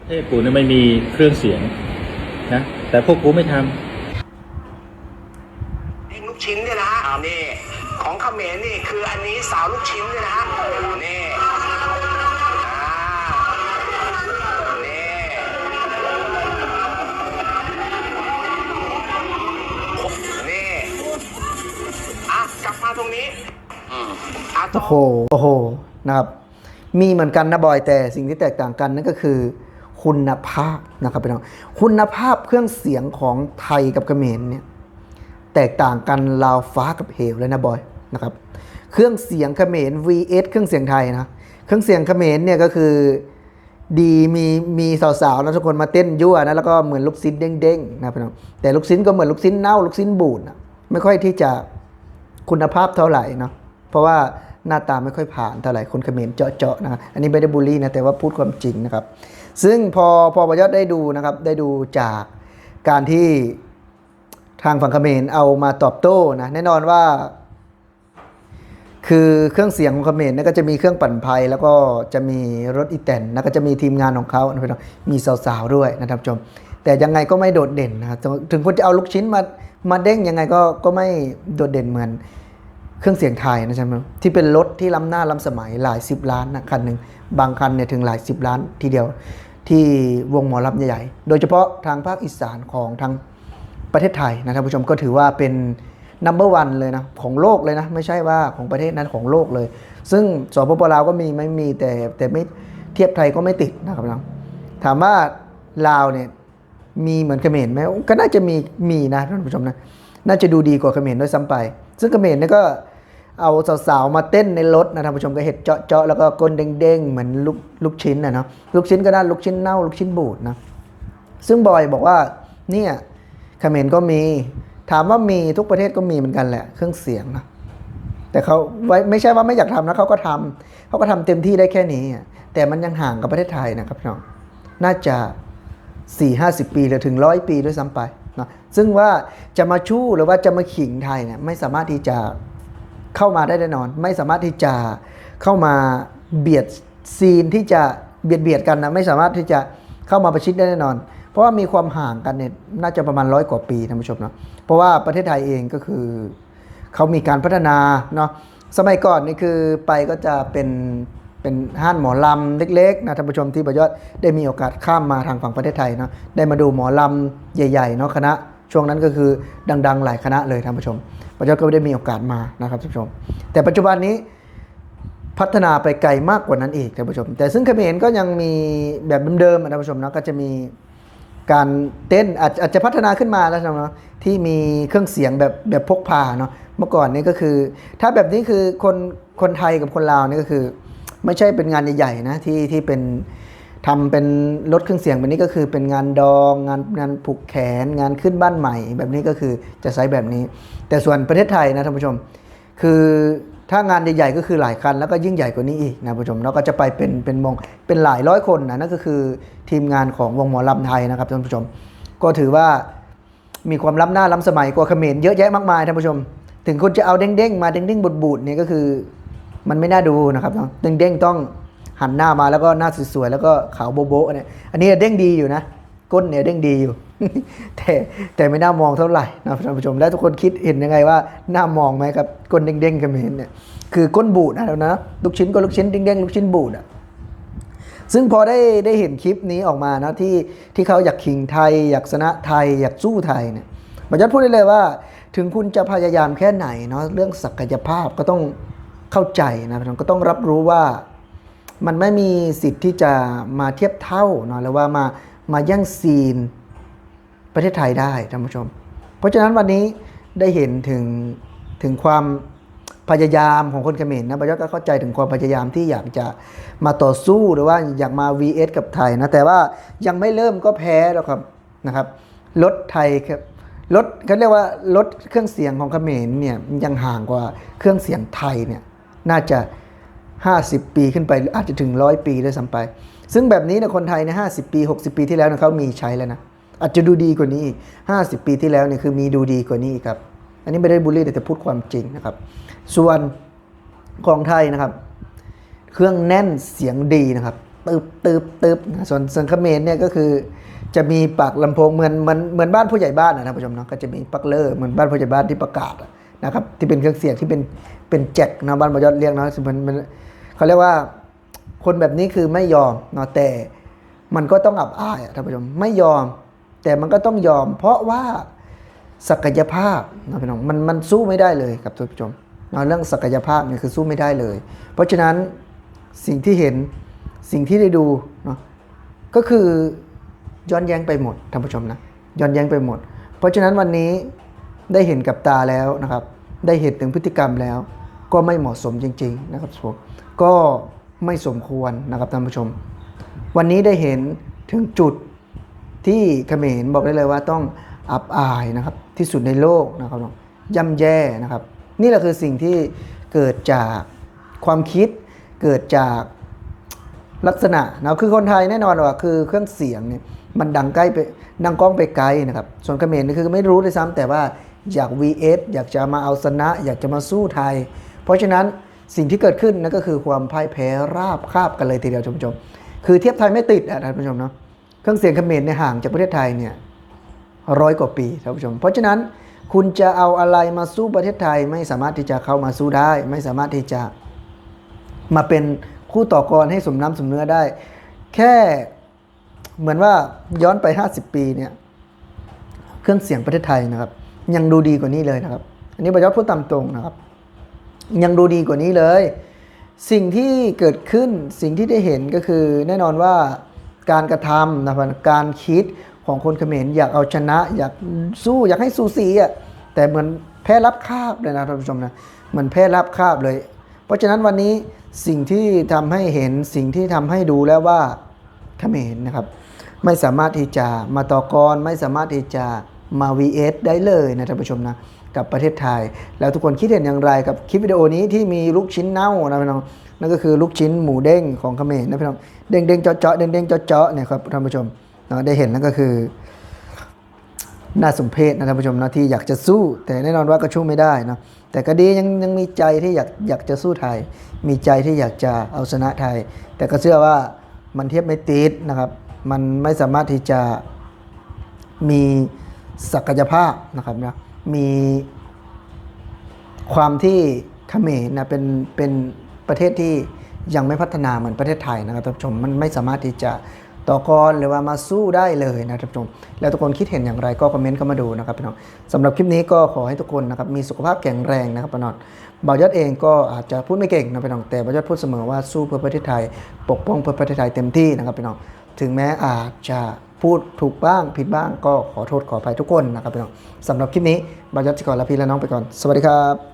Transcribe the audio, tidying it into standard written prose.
เทพกูเนี่ยไม่มีเครื่องเสียงนะแต่พวกกูไม่ทำเองลูกชิ้นเนี่ยนะฮะนี่ของเขมรนี่คืออันนี้สาวลูกชิ้นเนี่ยนะฮะนี่นี่นี่กลับมาตรงนี้โอ้โหโอ้โหนะครับมีเหมือนกันนะบอยแต่สิ่งที่แตกต่างกันนั่นก็คือคุณภาพนะครับพี่น้องคุณภาพเครื่องเสียงของไทยกับเขมรเนี่ยแตกต่างกันราวฟ้ากับเหวเลยนะบอยนะครับเครื่องเสียงเขมร vs เครื่องเสียงไทยนะเครื่องเสียงเขมรเนี่ยก็คือดีมีสาวๆนะทุกคนมาเต้นยั่วนะแล้วก็เหมือนลูกชิ้นเด้งๆนะพี่น้องแต่ลูกชิ้นก็เหมือนลูกชิ้นเน่าลูกชิ้นบูดนะไม่ค่อยที่จะคุณภาพเท่าไหร่เนาะเพราะว่าหน้าตาไม่ค่อยผ่านเท่าไหร่คนเขมรเจาะๆนะครับอันนี้ไม่ได้บูลลี่นะแต่ว่าพูดความจริงนะครับซึ่งพอประยศได้ดูนะครับได้ดูจากการที่ทางฝั่งเขมรเอามาตอบโต้นะแน่นอนว่าคือเครื่องเสียงของเขมรเนี่ยก็จะมีเครื่องปั่นไฟแล้วก็จะมีรถอีแตนแล้วก็จะมีทีมงานของเขานะมีสาวๆด้วยนะครับชมแต่ยังไงก็ไม่โดดเด่นนะครับถึงคุณจะเอาลูกชิ้นมาเด้งยังไงก็ไม่โดดเด่นเหมือนเครื่องเสียงไทยนะใช่ไหมที่เป็นรถที่ล้ำหน้าล้ำสมัยหลาย10 ล้านนะคันหนึ่งบางคันเนี่ยถึงหลาย10 ล้านทีเดียวที่วงหมอลำใหญ่ๆโดยเฉพาะทางภาคอีสานของทางประเทศไทยนะท่านผู้ชมก็ถือว่าเป็นnumber 1เลยนะของโลกเลยนะไม่ใช่ว่าของประเทศนั้นของโลกเลยซึ่งสปปลาวก็มีไม่มีแต่ไม่เทียบไทยก็ไม่ติดนะครับน้องถามว่าลาวเนี่ยมีเหมือนเขมรไหมก็น่าจะมีนะท่านผู้ชมนะน่าจะดูดีกว่าเขมรด้วยซ้ำไปซึ่งเขมรเนี่ยก็เอาสาวๆมาเต้นในรถนะท่านผู้ชมก็เห็ดเจาะแล้วก็ก้นเด้งๆเหมือนลูกชิ้นนะเนาะลูกชิ้นก็ได้ลูกชิ้นเน่าลูกชิ้นบูดนะซึ่งบอยบอกว่าเนี่ยเขมรก็มีถามว่ามีทุกประเทศก็มีเหมือนกันแหละเครื่องเสียงนะแต่เขาไม่ใช่ว่าไม่อยากทำนะเขาก็ทำเต็มที่ได้แค่นี้แต่มันยังห่างกับประเทศไทยนะครับพี่น้องน่าจะ40-50 ปีหรือถึง100 ปีด้วยซ้ำไปนะซึ่งว่าจะมาชู้หรือว่าจะมาขิงไทยเนี่ยไม่สามารถที่จะเข้ามาได้แน่นอนไม่สามารถที่จะเข้ามาเบียดซีนที่จะเบียดกันนะไม่สามารถที่จะเข้ามาประชิดได้แน่นอนเพราะว่ามีความห่างกันเนี่ยน่าจะประมาณ100 กว่าปีท่านผู้ชมเนาะเพราะว่าประเทศไทยเองก็คือเขามีการพัฒนาเนาะสมัยก่อนนี่คือไปก็จะเป็นห้านหมอลำเล็กๆนะท่านผู้ชมที่ประยศได้มีโอกาสข้ามมาทางฝั่งประเทศไทยเนาะได้มาดูหมอลำใหญ่ๆเนาะคณะช่วงนั้นก็คือดังๆหลายคณะเลยท่านผู้ชมประยศก็ได้มีโอกาสมานะครับท่านผู้ชมแต่ปัจจุบันนี้พัฒนาไปไกลมากกว่านั้นอีกท่านผู้ชมแต่ซึ่งเขมรก็ยังมีแบบเดิมๆท่านผู้ชมนะก็จะมีการเต้นอาจจะพัฒนาขึ้นมาแล้วนะที่มีเครื่องเสียงแบบพกพาเนาะเมื่อก่อนนี่ก็คือถ้าแบบนี้คือคนไทยกับคนลาวนี่ก็คือไม่ใช่เป็นงานใหญ่ๆนะที่เป็นทำเป็นรถเครื่องเสียงแบบนี้ก็คือเป็นงานดองงานผูกแขนงานขึ้นบ้านใหม่แบบนี้ก็คือจะใช้แบบนี้แต่ส่วนประเทศไทยนะท่านผู้ชมคือถ้างานใหญ่ๆก็คือหลายคันแล้วก็ยิ่งใหญ่กว่านี้อีกนะผู้ชมแล้วก็จะไปเป็นหลายร้อยคนนะนั่นก็คือทีมงานของวงหมอลำไทยนะครับท่านผู้ชมก็ถือว่ามีความล้ำหน้าล้ำสมัยกว่าเขมรเยอะแยะมากมายท่านผู้ชมถึงคุณจะเอาเด้งๆมาเด้งๆบูดๆเนี่ยก็คือมันไม่น่าดูนะครับเด้งๆต้องหันหน้ามาแล้วก็หน้าสวยๆแล้วก็ขาวโบ๊ะๆเนี่ยอันนี้เด้งดีอยู่นะก้นเนี่ยเด้งดีอยู่ แต่ไม่น่ามองเท่าไหร่นะท่านผู้ชมแล้วทุกคนคิดเห็นยังไงว่าน่ามองไหมครับก้นเด้งๆเขมรเนี่ยคือก้นบูดนะแล้วนะลูกชิ้นก็ลูกชิ้นเด้งๆลูกชิ้นบูดอ่ะซึ่งพอได้เห็นคลิปนี้ออกมานะที่เขาอยากขิงไทยอยากชนะไทยอยากสู้ไทยเนี่ยผมจะพูดได้เลยว่าถึงคุณจะพยายามแค่ไหนเนาะเรื่องศักยภาพก็ต้องเข้าใจนะก็ต้องรับรู้ว่ามันไม่มีสิทธิ์ที่จะมาเทียบเท่าเนาะหรือว่ามาแย่งซีนประเทศไทยได้ท่านผู้ชมเพราะฉะนั้นวันนี้ได้เห็นถึงความพยายามของคนเขมรนะประยศก็เข้าใจถึงความพยายามที่อยากจะมาต่อสู้หรือว่าอยากมา vs กับไทยนะแต่ว่ายังไม่เริ่มก็แพ้แล้วครับนะครับรถไทยครับรถเขาเรียกว่ารถเครื่องเสียงของเขมรเนี่ยยังห่างกว่าเครื่องเสียงไทยเนี่ยน่าจะ50 ปีขึ้นไปหรืออาจจะถึง100 ปีด้วยซ้ำไปซึ่งแบบนี้เนี่ยคนไทยใน50 ปี60 ปีที่แล้วเนี่ยเขามีใช้แล้วนะอาจจะดูดีกว่านี้อีก50 ปีที่แล้วเนี่ยคือมีดูดีกว่านี้อีกครับอันนี้ไม่ได้บูลลี่แต่พูดความจริงนะครับส่วนของไทยนะครับเครื่องแน่นเสียงดีนะครับ ตึบนะส่วนเขมรเนี่ยก็คือจะมีปากลำโพงเหมือนบ้านผู้ใหญ่บ้านนะท่านผู้ชมเนาะก็จะมีปลั๊กเลอร์เหมือนบ้านผู้ใหญ่บ้านที่ประกาศนะครับที่เป็นเครื่องเสียงที่เป็นแจ็คนะบ้านบอยอดเรียกเนาะมันเขาเรียกว่าคนแบบนี้คือไม่ยอมเนาะแต่มันก็ต้องอับอายท่านผู้ชมไม่ยอมแต่มันก็ต้องยอม เพราะว่าศักยภาพนะพี่น้องมันสู้ไม่ได้เลยครับท่านผู้ชมเรื่องศักยภาพเนี่ยคือสู้ไม่ได้เลย เพราะฉะนั้นสิ่งที่เห็นสิ่งที่ได้ดูเนาะก็คือย้อนแย้งไปหมดท่านผู้ชมนะย้อนแย้งไปหมดเพราะฉะนั้นวันนี้ได้เห็นกับตาแล้วนะครับได้เห็นถึงพฤติกรรมแล้วก็ไม่เหมาะสมจริงๆนะครับผมก็ไม่สมควรนะครับท่านผู้ชมวันนี้ได้เห็นถึงจุดที่เขมรบอกได้เลยว่าต้องอับอายนะครับที่สุดในโลกนะครับย่ำแย่นะครับนี่แหละคือสิ่งที่เกิดจากความคิดเกิดจากลักษณะนะคือคนไทยแน่นอนว่าคือเครื่องเสียงเนี่ยมันดังใกล้ไปดังก้องไปไกลนะครับส่วนเขมรนี่คือไม่รู้เลยซ้ำแต่ว่าอยาก vs อยากจะมาเอาชนะอยากจะมาสู้ไทยเพราะฉะนั้นสิ่งที่เกิดขึ้นนั่นก็คือความพ่ายแพ้ราบคาบกันเลยทีเดียวท่านผู้ชมคือเทียบไทยไม่ติดท่านผู้ชมเนาะเครื่องเสียงเขมรในห่างจากประเทศไทยเนี่ย100 กว่าปีท่านผู้ชมเพราะฉะนั้นคุณจะเอาอะไรมาสู้ประเทศไทยไม่สามารถที่จะเข้ามาสู้ได้ไม่สามารถที่จะมาเป็นคู่ต่อกรให้สมน้ำสมเนื้อได้แค่เหมือนว่าย้อนไป50 ปีเนี่ยเครื่องเสียงประเทศไทยนะครับยังดูดีกว่านี้เลยนะครับอันนี้บอยอดพูดตามตรงนะครับยังดูดีกว่านี้เลยสิ่งที่เกิดขึ้นสิ่งที่ได้เห็นก็คือแน่นอนว่าการกระทำนะครับการคิดของคนเขมรอยากเอาชนะอยากสู้อยากให้สูสีอ่ะแต่เหมือนแพ้รับคาบเลยนะท่านผู้ชมนะเหมือนแพ้รับคาบเลยเพราะฉะนั้นวันนี้สิ่งที่ทำให้เห็นสิ่งที่ทำให้ดูแล้วว่าเขมรนะครับไม่สามารถที่จะมาต่อกรไม่สามารถที่จะมา vs ได้เลยนะท่านผู้ชมนะกับประเทศไทยแล้วทุกคนคิดเห็นอย่างไรกับคลิปวิดีโอนี้ที่มีลูกชิ้นเน่านะพี่น้องนั่นก็คือลูกชิ้นหมูเด้งของเขมรนะพี่น้องเด้งเด้งเจาะเจาะเด้งเด้งเจาะเจาะเนี่ยครับท่านผู้ชมได้เห็นนั่นก็คือน่าสมเพชนะท่านผู้ชมนะที่อยากจะสู้แต่แน่นอนว่าก็สู้ไม่ได้นะแต่ก็ดียังมีใจที่อยากจะสู้ไทยมีใจที่อยากจะเอาชนะไทยแต่ก็เชื่อว่ามันเทียบไม่ติดนะครับมันไม่สามารถที่จะมีศักยภาพนะครับนะมีความที่เขมรนะเป็นประเทศที่ยังไม่พัฒนาเหมือนประเทศไทยนะครับท่านผู้ชมมันไม่สามารถที่จะต่อกรหรือว่ามาสู้ได้เลยนะท่านผู้ชมแล้วทุกคนคิดเห็นอย่างไรก็คอมเมนต์เข้ามาดูนะครับพี่น้องสำหรับคลิปนี้ก็ขอให้ทุกคนนะครับมีสุขภาพแข็งแรงนะครับพี่น้องบ่าวยอดเองก็อาจจะพูดไม่เก่งนะพี่น้องแต่บ่าวยอดพูดเสมอว่าสู้เพื่อประเทศไทยปกป้องเพื่อประเทศไทยเต็มที่นะครับพี่น้องถึงแม้อาจจะพูดถูกบ้างผิดบ้างก็ขอโทษขออภัยทุกคนนะครับพี่น้องสำหรับคลิปนี้บ่าวยอดจะขอลาพี่และน้องไปก่อนสวัสดีครับ